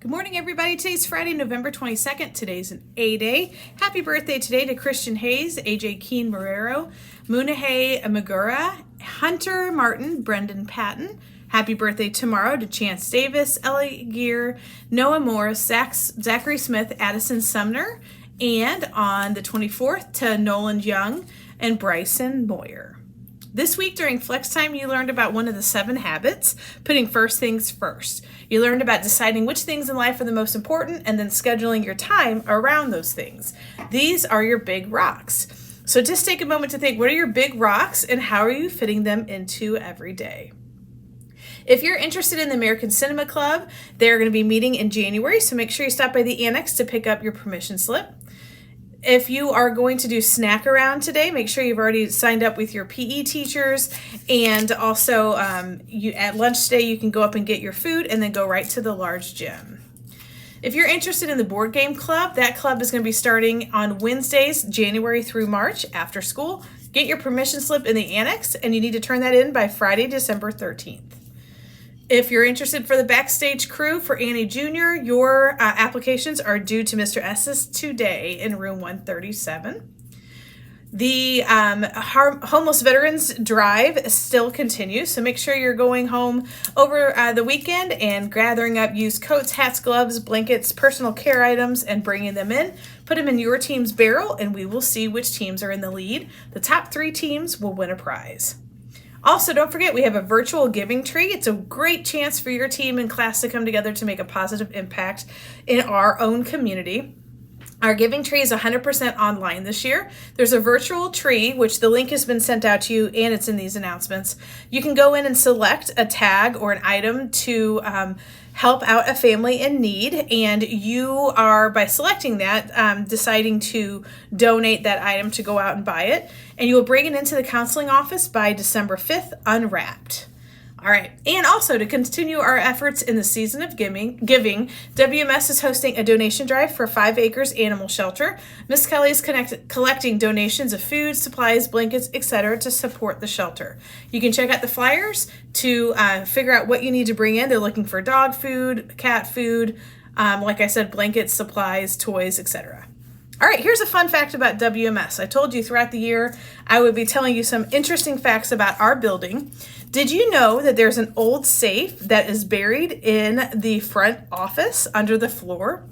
Good morning, everybody. Today's Friday, November 22nd. Today's an A day. Happy birthday today to Christian Hayes, AJ Keen Marrero, Munahay Magura, Hunter Martin, Brendan Patton. Happy birthday tomorrow to Chance Davis, Ellie Gear, Noah Morris, Zachary Smith, Addison Sumner, and on the 24th to Nolan Young and Bryson Moyer. This week during Flex Time, you learned about one of the 7 habits, putting first things first. You learned about deciding which things in life are the most important and then scheduling your time around those things. These are your big rocks. So just take a moment to think, what are your big rocks and how are you fitting them into every day? If you're interested in the American Cinema Club, they're going to be meeting in January, so make sure you stop by the annex to pick up your permission slip. If you are going to do snack around today, make sure you've already signed up with your PE teachers, and also at lunch today you can go up and get your food and then go right to the large gym. If you're interested in the board game club, that club is going to be starting on Wednesdays, January through March after school. Get your permission slip in the annex, and you need to turn that in by Friday, December 13th. If you're interested for the backstage crew for Annie Jr., your applications are due to Mr. Estes today in room 137. The Homeless Veterans Drive still continues, so make sure you're going home over the weekend and gathering up used coats, hats, gloves, blankets, personal care items, and bringing them in. Put them in your team's barrel, and we will see which teams are in the lead. The top 3 teams will win a prize. Also, don't forget, we have a virtual giving tree. It's a great chance for your team and class to come together to make a positive impact in our own community. Our giving tree is 100% online this year. There's a virtual tree, which the link has been sent out to you, and it's in these announcements. You can go in and select a tag or an item to help out a family in need, and you are, by selecting that, deciding to donate that item to go out and buy it, and you will bring it into the counseling office by December 5th unwrapped. All right, and also to continue our efforts in the season of giving, WMS is hosting a donation drive for 5 Acres Animal Shelter. Miss Kelly is collecting donations of food, supplies, blankets, etc. to support the shelter. You can check out the flyers to figure out what you need to bring in. They're looking for dog food, cat food, like I said, blankets, supplies, toys, etc. All right, here's a fun fact about WMS. I told you throughout the year I would be telling you some interesting facts about our building. Did you know that there's an old safe that is buried in the front office under the floor?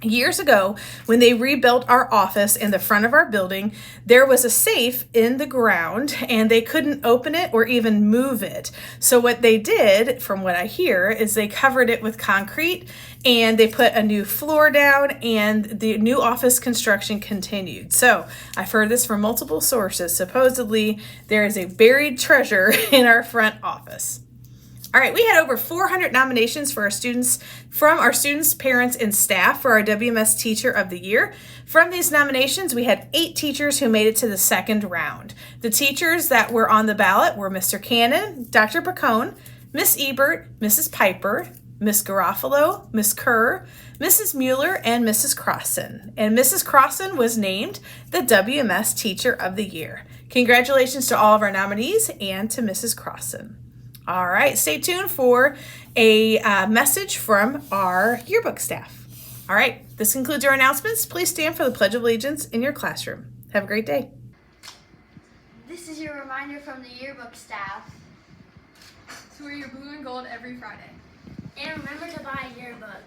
Years ago, when they rebuilt our office in the front of our building, there was a safe in the ground and they couldn't open it or even move it. So what they did, from what I hear, is they covered it with concrete and they put a new floor down and the new office construction continued. So I've heard this from multiple sources. Supposedly, there is a buried treasure in our front office. All right, we had over 400 nominations for from our students, parents, and staff for our WMS Teacher of the Year. From these nominations, we had 8 teachers who made it to the second round. The teachers that were on the ballot were Mr. Cannon, Dr. Pacone, Miss Ebert, Mrs. Piper, Miss Garofalo, Miss Kerr, Mrs. Mueller, and Mrs. Crossan. And Mrs. Crossan was named the WMS Teacher of the Year. Congratulations to all of our nominees and to Mrs. Crossan. All right, stay tuned for a message from our yearbook staff. All right, this concludes our announcements. Please stand for the Pledge of Allegiance in your classroom. Have a great day. This is your reminder from the yearbook staff. To wear your blue and gold every Friday. And remember to buy a yearbook.